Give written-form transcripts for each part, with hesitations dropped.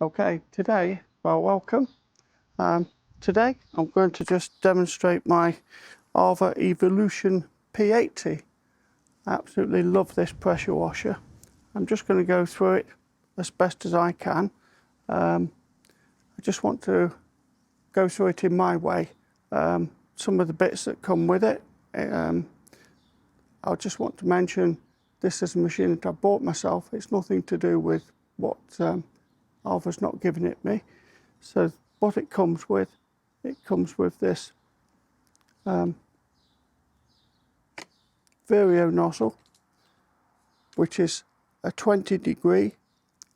Okay, welcome. Today I'm going to just demonstrate my AVA Evolution P80. I absolutely love this pressure washer. I'm just going to go through it as best as I can. I just want to go through it in my way. Some of the bits that come with it. I just want to mention this is a machine that I bought myself. It's nothing to do with what AVA's not giving it me. So what it comes with this Vario nozzle, which is a 20-degree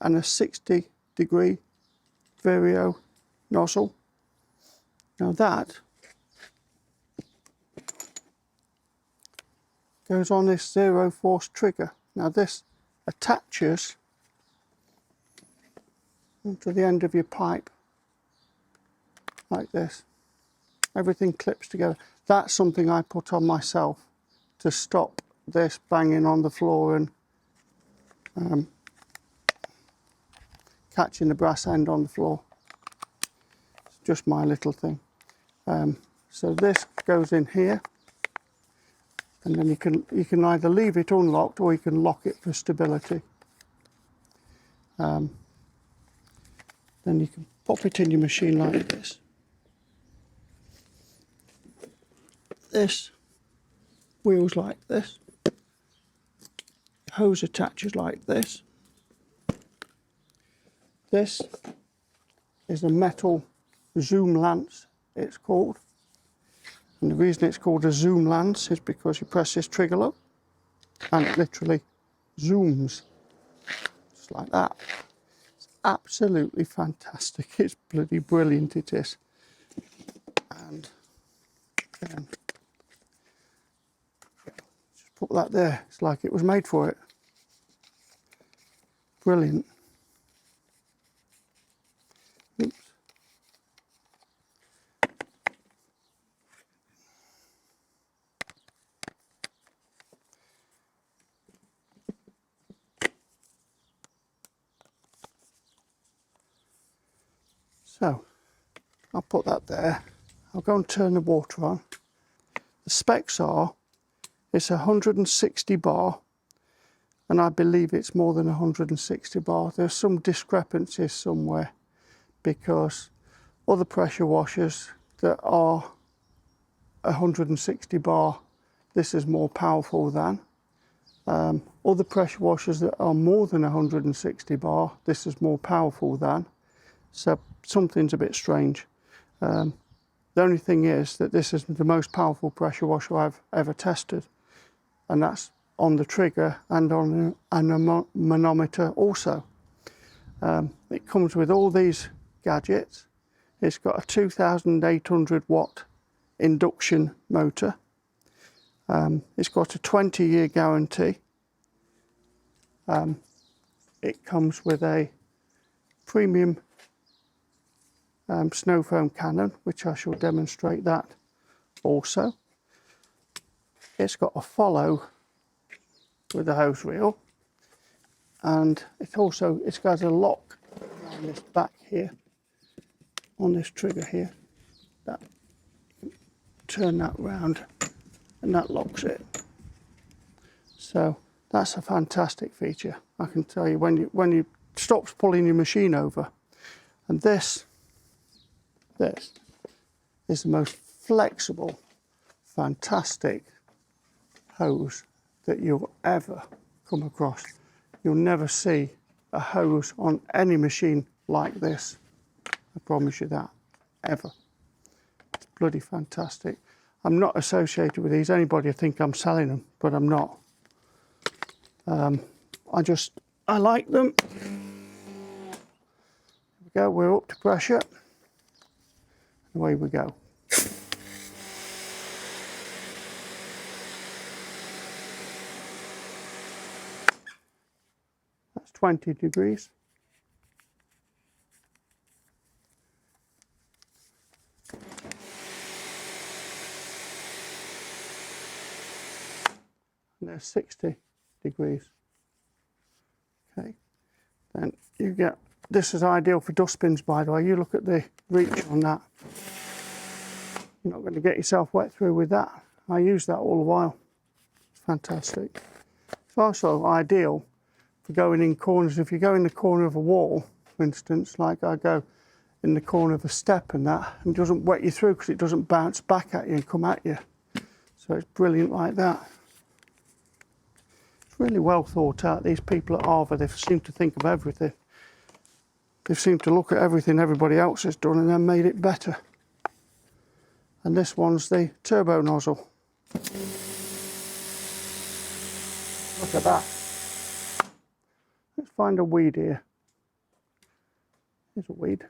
and a 60-degree Vario nozzle. Now that goes on this zero force trigger. Now this attaches to the end of your pipe like this. Everything clips together. That's something I put on myself to stop this banging on the floor and catching the brass end on the floor. It's just my little thing. So this goes in here, and then you can either leave it unlocked or you can lock it for stability. Then you can pop it in your machine like this. This wheels like this. The hose attaches like this. This is a metal zoom lance, it's called. And the reason it's called a zoom lance is because you press this trigger up and it literally zooms, just like that. It's absolutely fantastic. It's bloody brilliant, it is. And then just put that there. It's like it was made for it. Brilliant. Oops. So I'll put that there. I'll go and turn the water on. The specs are, it's 160 bar, and I believe it's more than 160 bar. There's some discrepancies somewhere because other pressure washers that are 160 bar, this is more powerful than. Other pressure washers that are more than 160 bar, this is more powerful than. So something's a bit strange. The only thing is that this is the most powerful pressure washer I've ever tested, and that's on the trigger and on a manometer also. It comes with all these gadgets. It's got a 2,800 watt induction motor. It's got a 20-year guarantee. It comes with a premium snow foam cannon, which I shall demonstrate that also. It's got a follow with a hose reel, and it's got a lock on this back here, on this trigger here. That, turn that round and that locks it. So that's a fantastic feature. I can tell you when you stops pulling your machine over. And this is the most flexible, fantastic hose that you'll ever come across. You'll never see a hose on any machine like this. I promise you that, ever. It's bloody fantastic. I'm not associated with these. Anybody would think I'm selling them, but I'm not. I like them. There we go, we're up to pressure. Away we go. That's 20 degrees. And there's 60 degrees. Okay, then you get this is ideal for dustbins, by the way. You look at the reach on that. You're not going to get yourself wet through with that. I use that all the while. It's fantastic. It's also ideal for going in corners. If you go in the corner of a wall, for instance, like I go in the corner of a step and that, and it doesn't wet you through because it doesn't bounce back at you and come at you. So it's brilliant like that. It's really well thought out. These people at AVA, they seem to think of everything. They seem to look at everything everybody else has done and then made it better. And this one's the turbo nozzle. Look at that. Let's find a weed here. Here's a weed.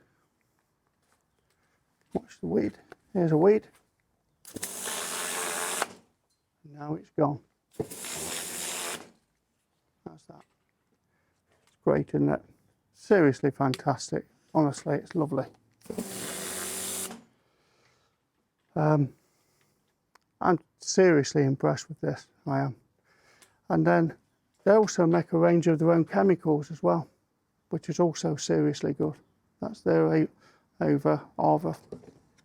Watch the weed. Here's a weed. Now it's gone. That's that. It's great, isn't it? Seriously fantastic. Honestly, it's lovely. I'm seriously impressed with this. I am. And then they also make a range of their own chemicals as well, which is also seriously good. That's their AVA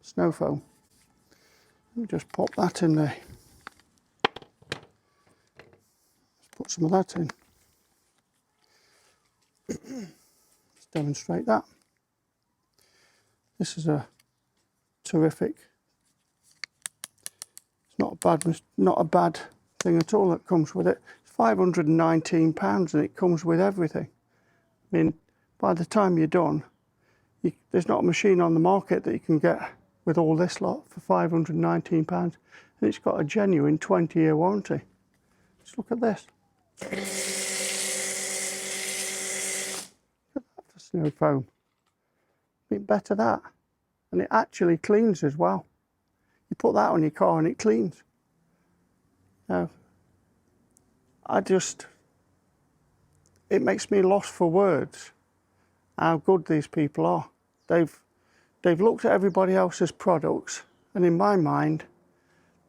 snow foam. Let me just pop that in there. Let's put some of that in. Let's demonstrate that. This is a terrific. It's not a bad thing at all that comes with it. It's £519 and it comes with everything. I mean, by the time you're done, there's not a machine on the market that you can get with all this lot for £519, and it's got a genuine 20-year warranty. Just look at this. Look at that for snow foam. Bit better that. And it actually cleans as well. You put that on your car and it cleans. Now, it makes me lost for words how good these people are. They've looked at everybody else's products, and in my mind,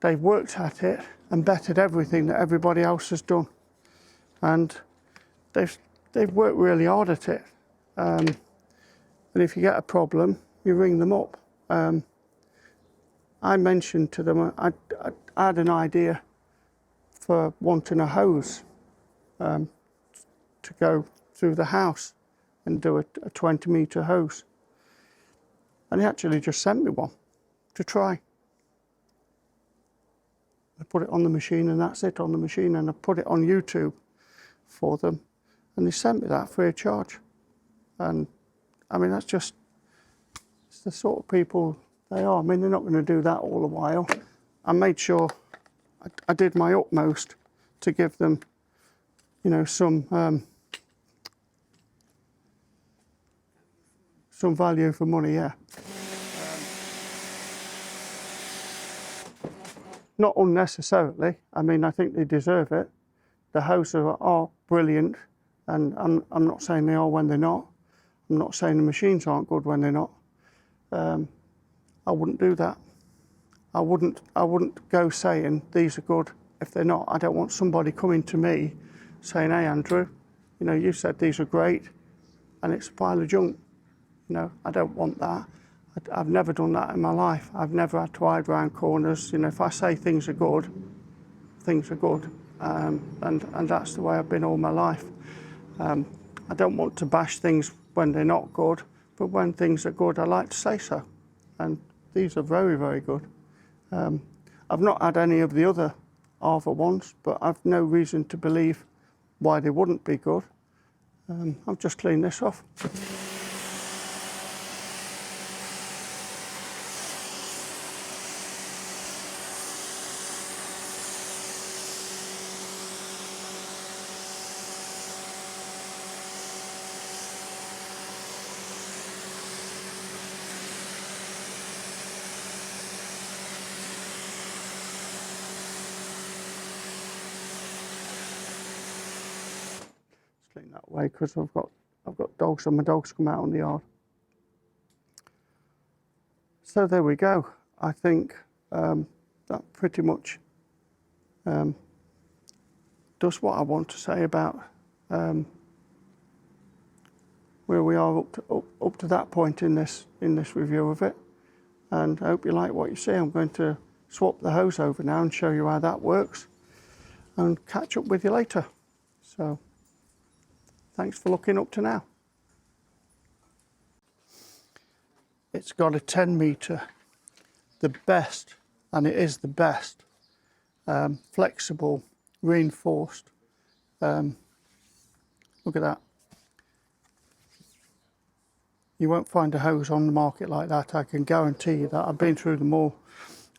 they've worked at it and bettered everything that everybody else has done. And they've worked really hard at it. And if you get a problem, you ring them up. I mentioned to them, I had an idea for wanting a hose to go through the house and do a 20-metre hose. And he actually just sent me one to try. I put it on the machine and that's it on the machine, and I put it on YouTube for them, and they sent me that free of charge. And I mean, it's the sort of people they are. I mean, they're not going to do that all the while. I made sure I did my utmost to give them, you know, some value for money, yeah. Not unnecessarily. I mean, I think they deserve it. The hoses are brilliant, and I'm not saying they are when they're not. I'm not saying the machines aren't good when they're not. I wouldn't do that. I wouldn't go saying these are good if they're not. I don't want somebody coming to me saying, "Hey, Andrew, you know, you said these are great, and it's a pile of junk." You know, I don't want that. I've never done that in my life. I've never had to hide around corners. You know, if I say things are good, things are good. And that's the way I've been all my life. I don't want to bash things when they're not good, but when things are good, I like to say so. And these are very, very good. I've not had any of the other AVA ones, but I've no reason to believe why they wouldn't be good. I've just cleaned this off. Clean that way because I've got dogs and my dogs come out on the yard. So there we go. I think that pretty much does what I want to say about where we are up to that point in this review of it. And I hope you like what you see. I'm going to swap the hose over now and show you how that works and catch up with you later. So thanks for looking up to now. It's got a 10 metre, the best, and it is the best, flexible, reinforced. Look at that. You won't find a hose on the market like that, I can guarantee you that. I've been through them all.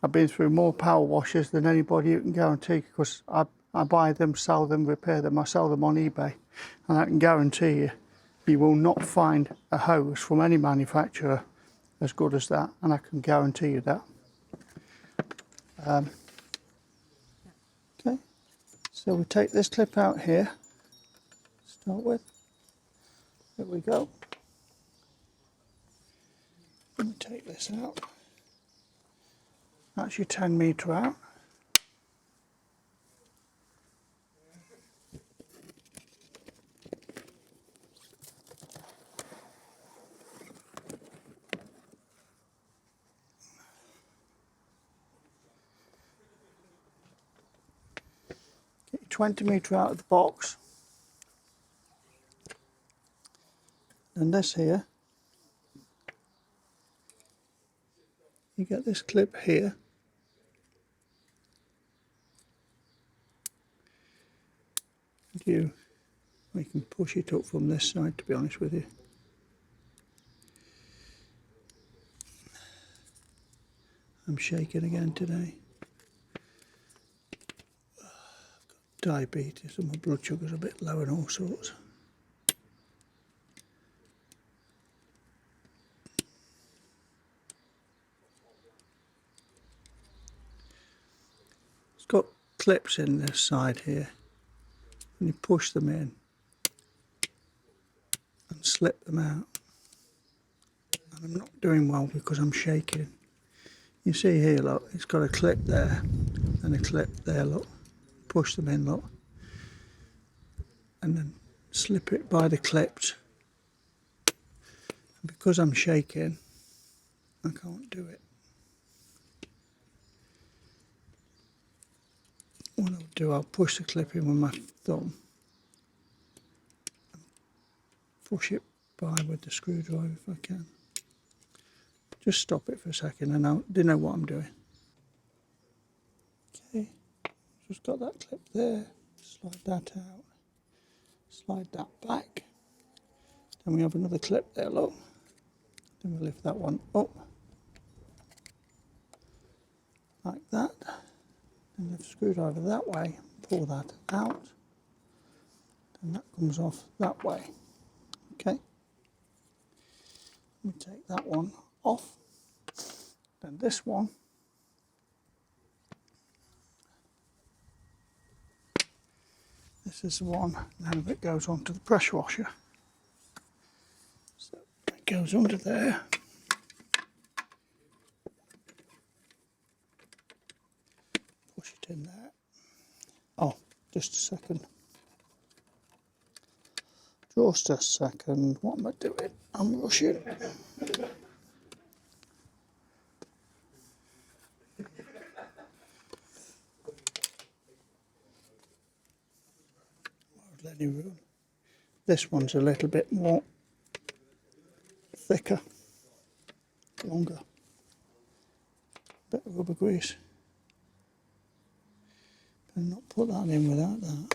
I've been through more power washers than anybody you can guarantee, because I buy them, sell them, repair them. I sell them on eBay, and I can guarantee you, you will not find a hose from any manufacturer as good as that, and I can guarantee you that. Okay, so we take this clip out here, start with. There we go. Let me take this out. That's your 10 metre out. Get your 20 metre out of the box. And this here, you get this clip here. We can push it up from this side, to be honest with you. I'm shaking again today. I've got diabetes and my blood sugar's a bit low and all sorts. It's got clips in this side here, and you push them in and slip them out. And I'm not doing well because I'm shaking. You see here, look, it's got a clip there and a clip there, look. Push them in, look. And then slip it by the clips. And because I'm shaking, I can't do it. What I'll do, I'll push the clip in with my thumb. Push it by with the screwdriver if I can. Just stop it for a second, and I do know what I'm doing. Okay, just got that clip there. Slide that out. Slide that back. Then we have another clip there, look. Then we lift that one up. Like that. Then lift the screwdriver that way. Pull that out. And that comes off that way. Okay. We take that one off. Then this one. This is the one now that goes onto the pressure washer. So it goes under there. Push it in there. Oh, just a second. Just a second. What am I doing? I'm rushing. Any room. This one's a little bit more thicker, longer. Bit of rubber grease. Better not put that in without that.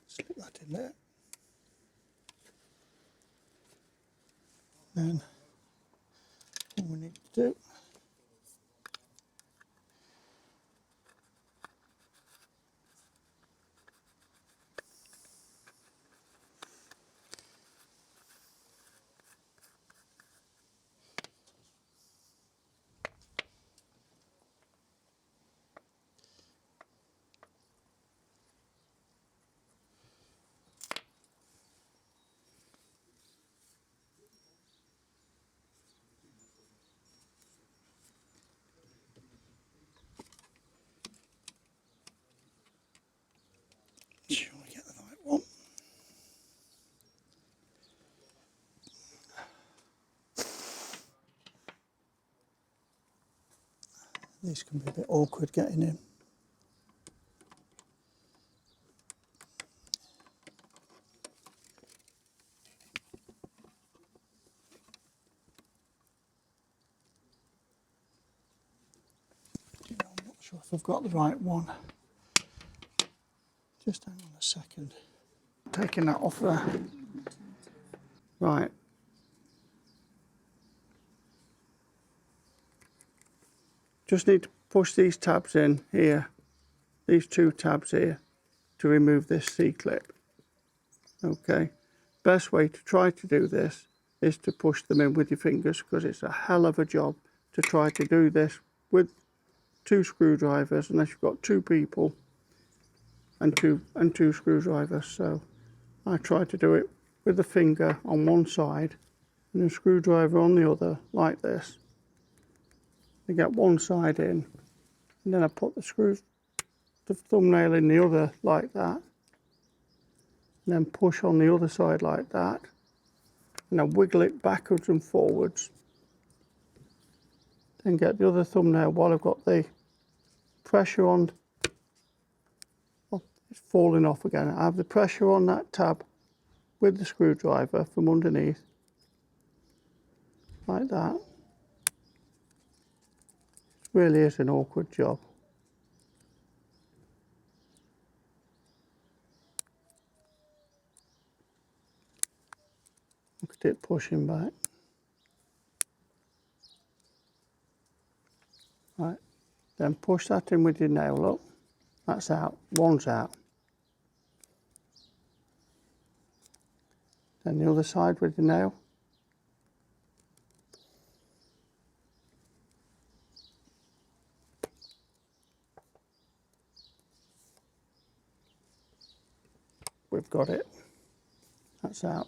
Slip that in there. Then all we need to do These can be a bit awkward getting in. I'm not sure if I've got the right one. Just hang on a second. Taking that off there. Right. Just need to push these tabs in here, these two tabs here, to remove this C-clip. Okay. Best way to try to do this is to push them in with your fingers, because it's a hell of a job to try to do this with two screwdrivers, unless you've got two people and two screwdrivers. So I try to do it with the finger on one side and a screwdriver on the other, like this. I get one side in, and then I put the thumbnail in the other like that, and then push on the other side like that, and I wiggle it backwards and forwards. Then get the other thumbnail while I've got the pressure on. Oh, it's falling off again. I have the pressure on that tab with the screwdriver from underneath, like that. It really is an awkward job. Look at it pushing back. Right, then push that in with your nail. Look, that's out, one's out. Then the other side with the nail. We've got it. That's out.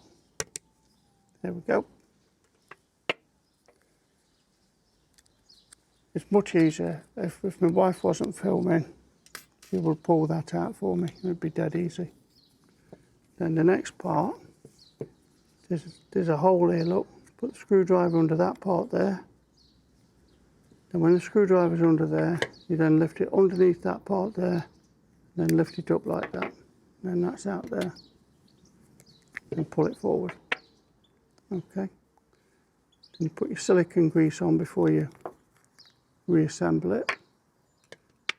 There we go. It's much easier. If my wife wasn't filming, she would pull that out for me. It would be dead easy. Then the next part, there's a hole here, look. Put the screwdriver under that part there. Then when the screwdriver's under there, you then lift it underneath that part there, and then lift it up like that. And then that's out there. And pull it forward. Okay. Then you put your silicone grease on before you reassemble it.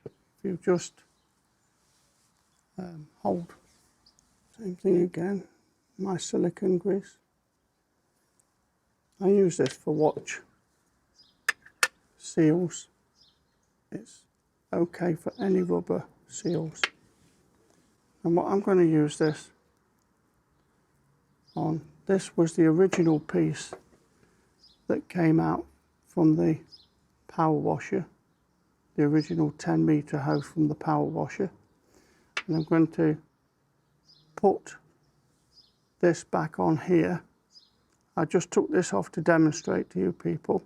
If you just hold, same thing again, my silicone grease. I use this for watch seals. It's okay for any rubber seals. And what I'm going to use this on, this was the original piece that came out from the power washer, the original 10-meter hose from the power washer. And I'm going to put this back on here. I just took this off to demonstrate to you people,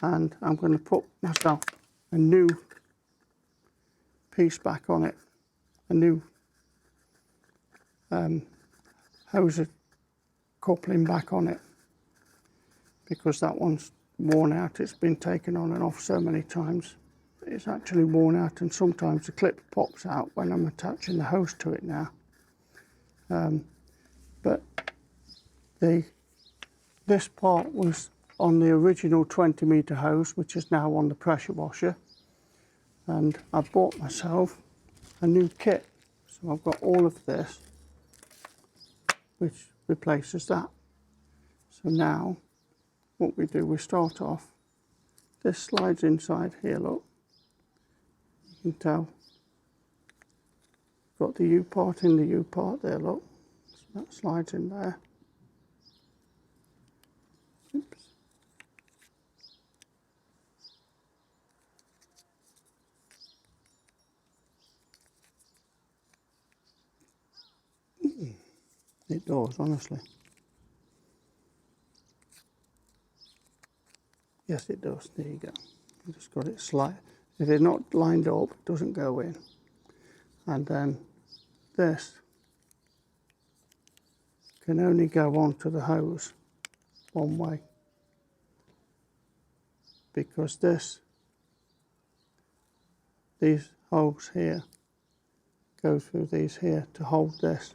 and I'm going to put myself a new piece back on it, a new hose coupling back on it, because that one's worn out. It's been taken on and off so many times. It's actually worn out, and sometimes the clip pops out when I'm attaching the hose to it now. But this part was on the original 20-meter hose, which is now on the pressure washer. And I bought myself a new kit. So I've got all of this, which replaces that. So now what we do, we start off, this slides inside here, look. You can tell. Got the U part in the U part there, look. So that slides in there. Oops. It does, honestly. Yes, it does. There you go. You just got it slide. If it's not lined up, it doesn't go in. And then this can only go onto the hose one way, because this these holes here go through these here to hold this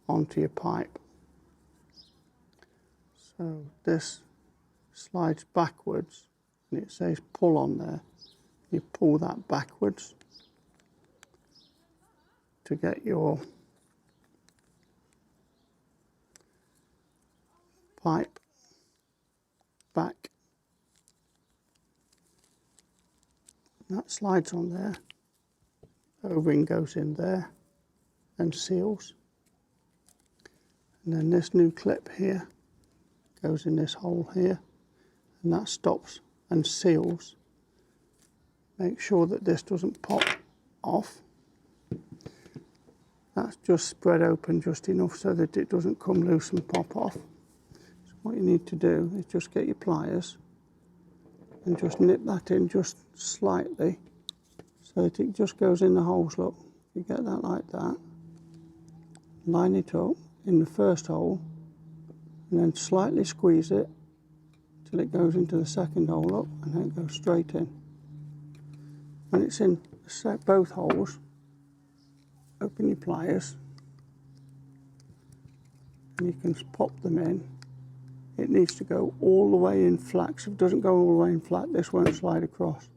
onto your pipe. So this slides backwards and it says pull on there. You pull that backwards to get your pipe back. That slides on there, O-ring goes in there and seals. And then this new clip here goes in this hole here, and that stops and seals. Make sure that this doesn't pop off. That's just spread open just enough so that it doesn't come loose and pop off. So what you need to do is just get your pliers and just nip that in just slightly so that it just goes in the holes. Look, you get that like that. Line it up in the first hole and then slightly squeeze it till it goes into the second hole up, and then it goes straight in. When it's in both holes, open your pliers and you can pop them in. It needs to go all the way in flat, so if it doesn't go all the way in flat, this won't slide across.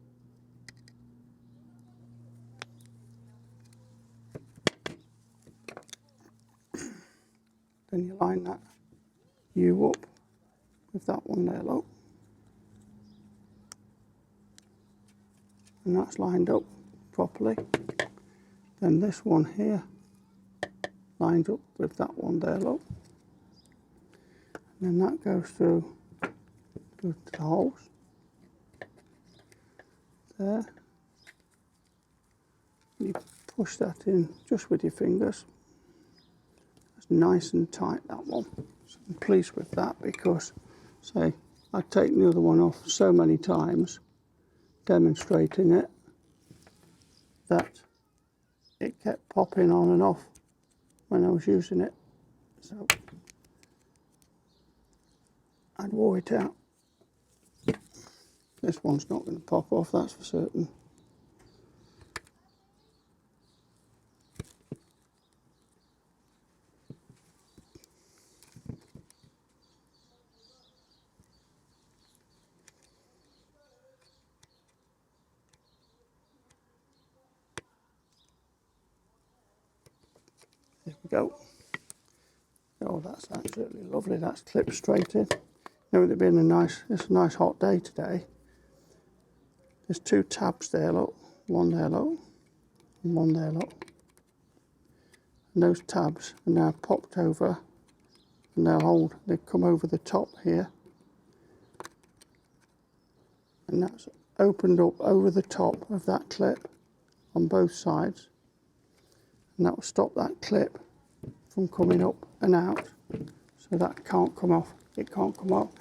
Then you line that U up with that one there, look. And that's lined up properly. Then this one here lines up with that one there, look. And then that goes through the holes there. You push that in just with your fingers. It's nice and tight, that one. So I'm pleased with that because, say, I've taken the other one off so many times, demonstrating it, that it kept popping on and off when I was using it. So I'd wore it out. This one's not going to pop off, that's for certain. There we go. Oh, that's absolutely lovely. That's clipped straight in. Now, with it being it's a nice hot day today. There's two tabs there, look. One there, look. And one there, look. And those tabs are now popped over and they come over the top here. And that's opened up over the top of that clip on both sides. And that will stop that clip from coming up and out. So that can't come off. It can't come up.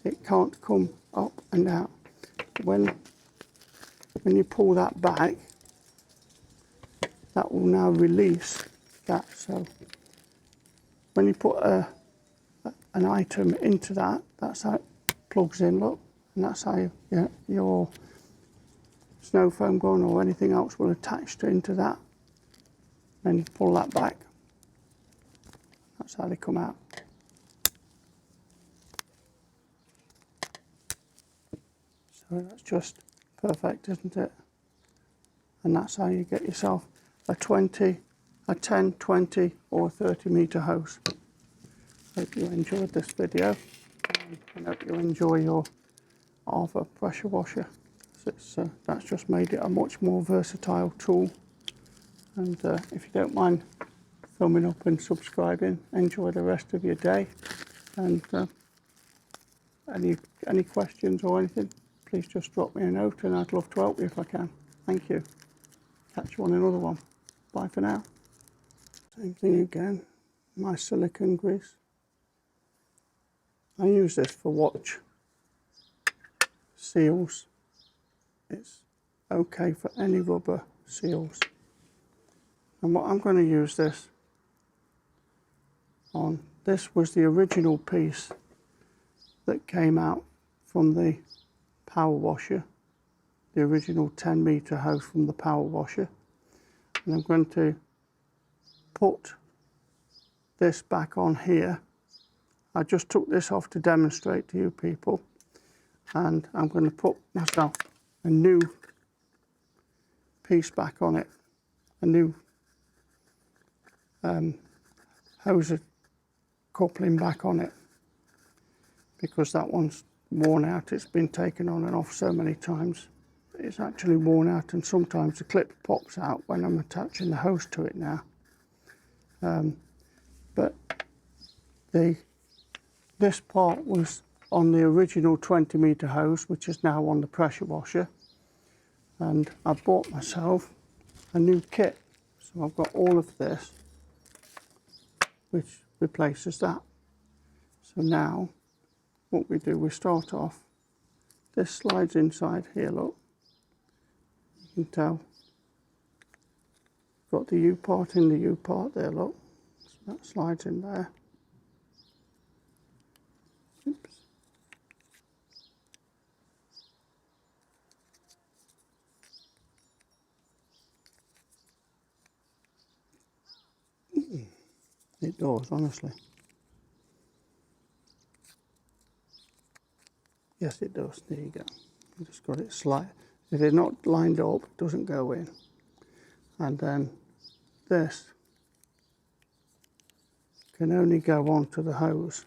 It can't come up and out. When you pull that back, that will now release that. So when you put an item into that, that's how it plugs in, look. And that's how your snow foam gun or anything else will attach into that. Then you pull that back. That's how they come out. So that's just perfect, isn't it? And that's how you get yourself a 10, 20 or 30 metre hose. Hope you enjoyed this video, and hope you enjoy your AVA pressure washer. That's just made it a much more versatile tool. And if you don't mind thumbing up and subscribing, enjoy the rest of your day. And any questions or anything, please just drop me a note and I'd love to help you if I can. Thank you. Catch you on another one. Bye for now. Same thing again, my silicone grease. I use this for watch seals. It's okay for any rubber seals. And what I'm going to use this on, this was the original piece that came out from the power washer. the original 10-metre hose from the power washer, and I'm going to put this back on here. I just took this off to demonstrate to you people, and I'm going to put myself a new piece back on it, a new hose coupling back on it, because that one's worn out. It's been taken on and off so many times. It's actually worn out, and sometimes the clip pops out when I'm attaching the hose to it now. But this part was on the original 20-metre hose, which is now on the pressure washer, and I bought myself a new kit. So I've got all of this, which replaces that. So now what we do, we start off, this slides inside here, look, you can tell, got the U part in the U part there, look, so that slides in there. Oops. It does, honestly. Yes, it does. There you go. You just got it slide. If it's not lined up, it doesn't go in. And then this can only go onto the hose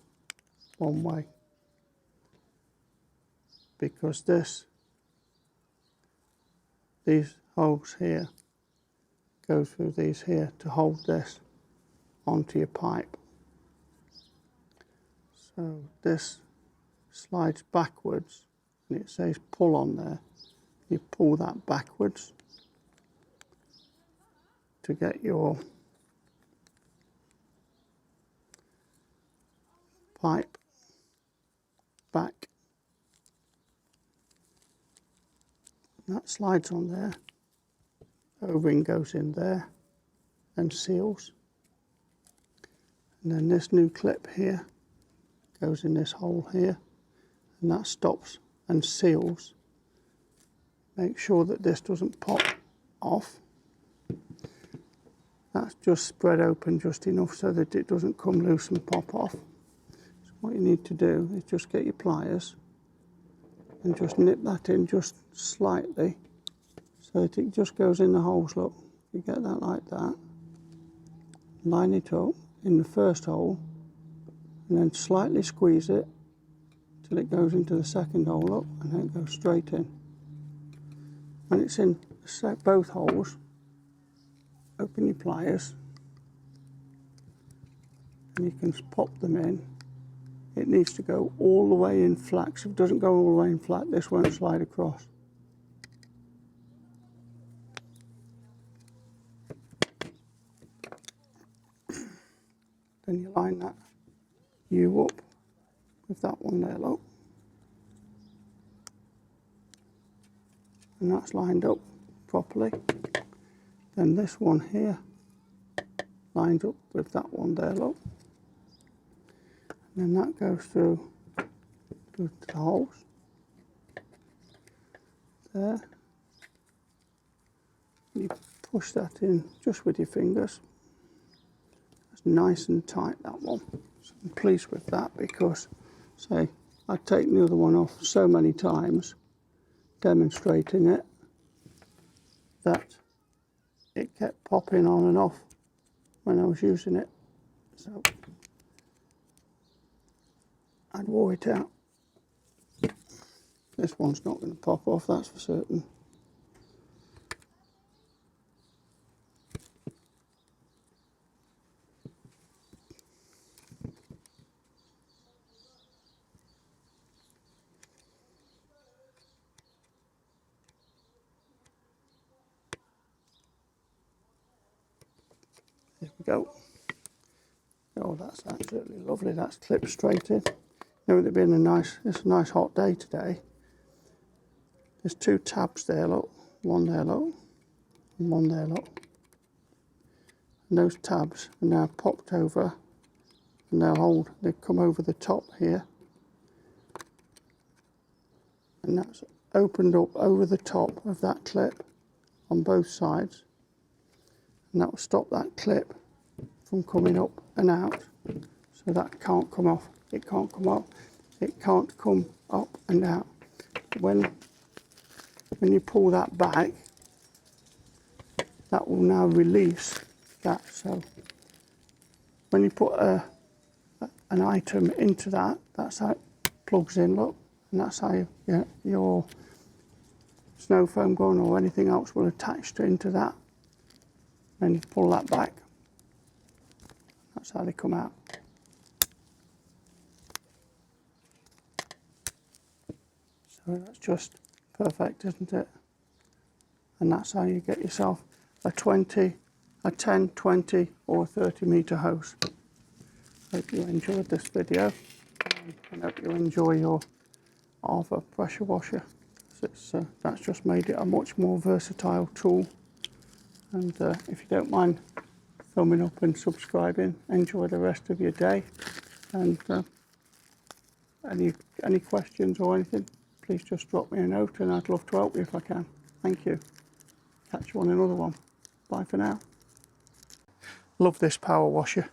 one way, because these holes here go through these here to hold this onto your pipe. So this slides backwards, and it says pull on there. You pull that backwards to get your pipe back. And that slides on there. O-ring goes in there and seals. And then this new clip here goes in this hole here, and that stops and seals. Make sure that this doesn't pop off. That's just spread open just enough so that it doesn't come loose and pop off. So what you need to do is just get your pliers and just nip that in just slightly so that it just goes in the holes. Look, you get that like that. Line it up in the first hole and then slightly squeeze it till it goes into the second hole up, and then it goes straight in. When it's in both holes, open your pliers and you can pop them in. It needs to go all the way in flat, because if it doesn't go all the way in flat, this won't slide across. Then you line that U up with that one there, look. And that's lined up properly. Then this one here lines up with that one there, look. And then that goes through the holes there. You push that in just with your fingers. It's nice and tight, that one. So I'm pleased with that, because, say, I've taken the other one off so many times demonstrating it that it kept popping on and off when I was using it. So I'd wore it out. This one's not going to pop off, that's for certain. There we go. Oh, that's absolutely lovely. That's clipped straight in. Now, with it being it's a nice hot day today. There's two tabs there, look. One there, look. And one there, look. And those tabs are now popped over, and they come over the top here. And that's opened up over the top of that clip on both sides, and that will stop that clip from coming up and out. So that can't come off, it can't come up, it can't come up and out. When you pull that back, that will now release that. So when you put an item into that, that's how it plugs in, look, and that's how your snow foam gun or anything else will attach into that. Then you pull that back, that's how they come out. So that's just perfect, isn't it? And that's how you get yourself a 20, a 10, 20 or 30 metre hose. Hope you enjoyed this video, and hope you enjoy your AVA pressure washer. That's just made it a much more versatile tool. And if you don't mind thumbing up and subscribing, enjoy the rest of your day. And any questions or anything, please just drop me a note, and I'd love to help you if I can. Thank you. Catch you on another one. Bye for now. Love this power washer.